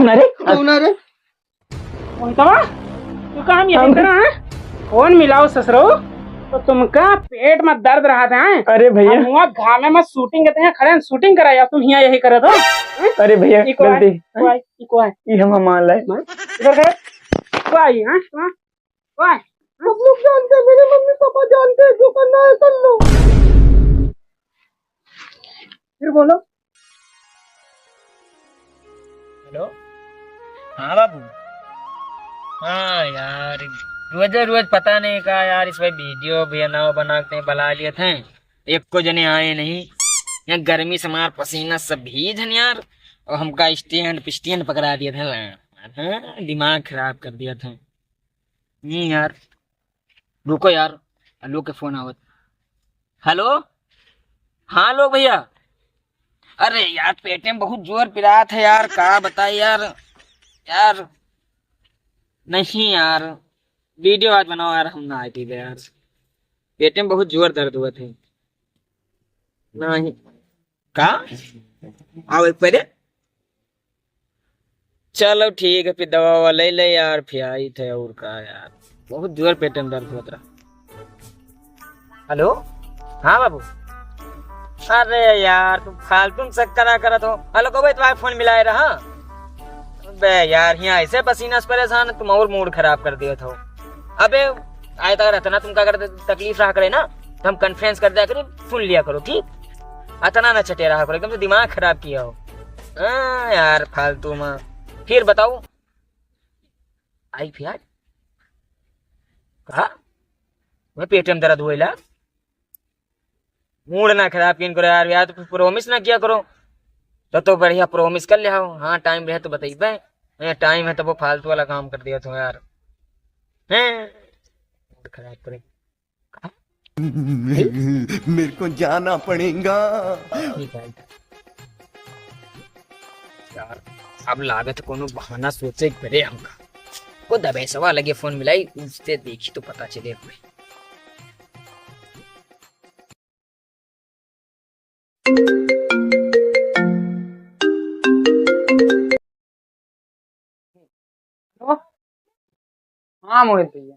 कौन है रे? तू काम यही करा है? फोन मिलाओ ससुरो तो तुमका पेट में दर्द रहा था। अरे भैया हुआ घामे में शूटिंग करते हैं, खड़े शूटिंग करा या तुम यहाँ यही करे तो? अरे भैया गलती ये हम मान लाए। इधर कर को आई हां को आई। सब लोग जानते हैं, मेरे मम्मी पापा जानते हैं, जो करना है कर लो। फिर बोलो। हेलो हाँ बाबू। हाँ यार रोज पता नहीं का यार, इस भाई वीडियो बनाते बुला लिए थे, एक को जने आए नहीं। यहाँ गर्मी से मार पसीना सब भीज है यार, और हमका स्टैंड पकड़ा दिया था। हाँ, दिमाग खराब कर दिया था। यार रुको यार, हेलो के फोन आवत। हेलो हाँ लोग भैया, अरे यार पेट में बहुत जोर पिरात है यार, का बताए यार नहीं यार, वीडियो आज बनाओ यार, हम ना आए थे यार, पेट में बहुत जोर दर्द हुआ थे। नहीं का आओ एक पहले, चलो ठीक है, फिर दवा ववा ले ले यार, फिर आई थे। और का यार बहुत जोर पेट में दर्द हुआ था। हेलो हाँ बाबू। अरे यार तुम फालतू चक्कर करत हो। हेलो को भाई तुम्हारे फोन मिलाए रहा बे यार, यहाँ ऐसे पसीना से परेशान, तुम और मूड खराब कर दिया था। अबे आए तक रहता ना, तुम क्या करते तकलीफ रहा करे ना, तो हम कॉन्फ्रेंस कर दिया करो, सुन लिया करो ठीक। अतना ना चटे रहा करो, एकदम से दिमाग खराब किया हो। यार फालतू में। फिर बताओ आई फिर कहा मैं पेट में दर्द हुआ, मूड ना खराब किन करो यार, या तो प्रोमिस ना किया करो, तो बढ़िया प्रोमिस कर लिया हो। हाँ टाइम रहे तो बताइए, टाइम है तो वो फालतू वाला काम कर दिया तो यार खराब करे। मेरे को जाना पड़ेगा यार, अब लागत कोनो बहाना सोचे करे हमका को दबे सवा लगे फोन मिलाई, उससे देखी तो पता चले कोई। हाँ मोहित भैया,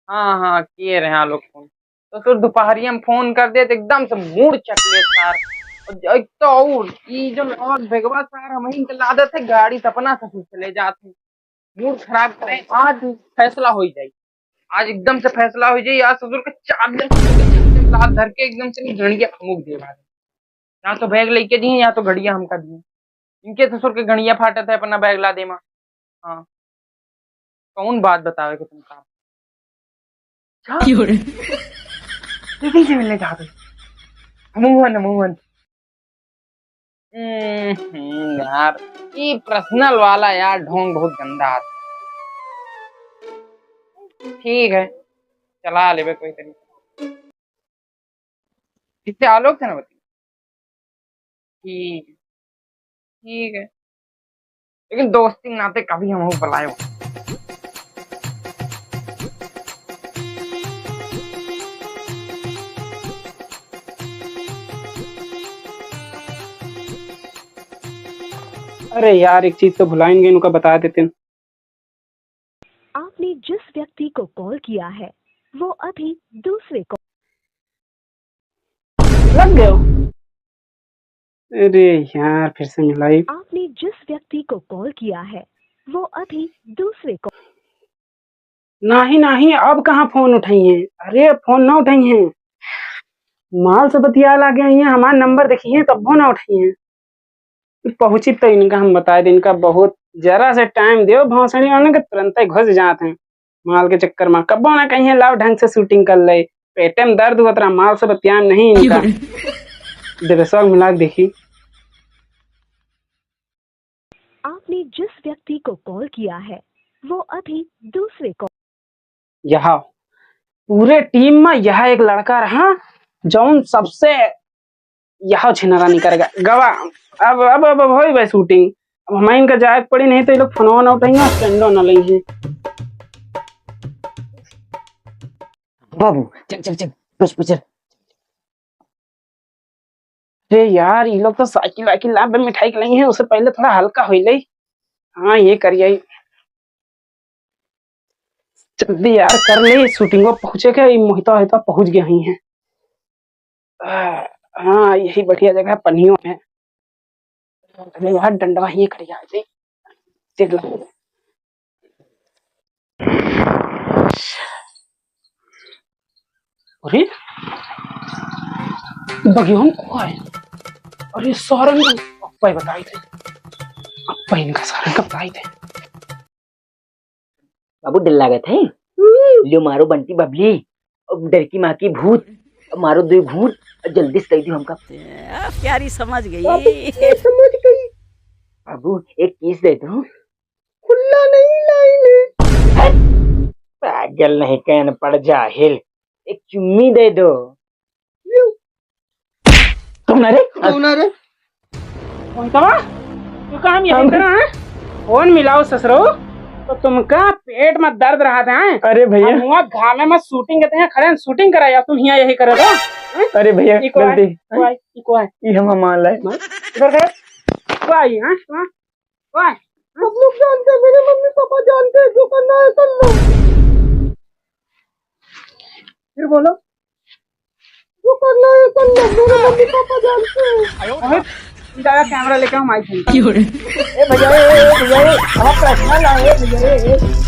हाँ किए रहे लोग फोन, तो फिर दोपहरिया में फोन कर दे तो एकदम से मूड चकले सार। एक तो और ये जो और भेगवा सार हम ही के आदत है, गाड़ी सपना से चले जाते, मूड खराब करे। आज फैसला हो जाए, आज एकदम से फैसला हो जाए। आज ससुर के 4 दिन लात धर के एकदम से घड़िया मुक दे रहा है, या तो बैग लेके दिए या तो घड़िया हमका दिए। इनके ससुर के घड़िया फाटत है, अपना बैग ला दे माँ। हाँ कौन बात बतावे कि तुम काम से मिलने जा रहे मोहन। यार ये पर्सनल वाला यार ढोंग बहुत गंदा आता। ठीक है चला ले कोई तरीका, इससे आलोक थे ना बता। ठीक है लेकिन दोस्ती नाते कभी हम बुलाए। अरे यार एक चीज तो भुलाएंगे, इनका बता देते हैं। आपने जिस व्यक्ति को कॉल किया है वो अभी दूसरे को लग गए। अरे यार फिर से मिलाई। आपने जिस व्यक्ति को कॉल किया है वो अभी दूसरे को नहीं अब कहाँ फोन उठाई है? अरे फोन ना उठाई है, माल से बतिया लगे हैं, हमारा नंबर देखिए तब वो ना उठाई है। पहुंची तो इनका हम बता दें, इनका बहुत जरा से टाइम दो, भौसड़ी वाले के तुरंत ही घुस जाते हैं माल के चक्कर में। कब ना कहीं लाओ ढंग से शूटिंग कर ले, पेटे में दर्द हुआ तेरा, माल से बतिया नहीं इनका। दिवसों मिला देखी। आपने जिस व्यक्ति को कॉल किया है वो अभी दूसरे को यहाँ पूरे टीम में यह एक लड़का रहा जौन सबसे यह छिनरा नहीं करेगा गवा। अब हो भाई शूटिंग, अब हमारे इनका जायक पड़ी नहीं तो ये लोग फोन ना उठाएंगे, स्टैंडो ना लेंगे। बाबू चल चल चल, पुछ पुछ। अरे यार ये लोग तो साइकिल वाइकिल लाभ में मिठाई खिलाई है, उससे पहले थोड़ा हल्का हो ले। हाँ ये करिए, जल्दी यार कर ले, शूटिंग को पहुंचे के मोहिता वोहिता पहुंच गए ही हैं। हाँ यही बढ़िया जगह है, पन्नियों में। अरे यार डंडवा ही खड़ी आ जाए, देख लो। अरे बगियों को है, अरे सौरन अप्पा बताई थे, अप्पा इनका सौरन का बताई थे। बाबू डर लागत है, लियो मारो बंटी बबली और डर की माँ की भूत, मारो दो भूत जल्दी से दे हमका। प्यारी समझ गई। समझ गई बाबू, एक किस दे दो। खुला नहीं लाइन, पागल नहीं कहन पड़ जाहिल, एक चुम्मी दे दो। तुम ना रे मोहितवा, तू काम यही करा है, फोन मिलाओ ससुरो, तो तुमका पेट में दर्द रहा था। अरे भैया मुआ घामे में शूटिंग करते हैं, खड़े शूटिंग कराया, तुम यहाँ यही करे दो। अरे भैया गलती को है, ये हम मान लाए इधर करे को आई। हां को आई, सब लोग जानते हैं, मेरे मम्मी पापा जानते हैं, जो करना है कर लो। फिर बोलो, जो करना है कर लो, मेरे मम्मी पापा जानते हैं। दादा कैमरा लेकर हम आई थी। ए भैया, हम पर्सनल आए भैया।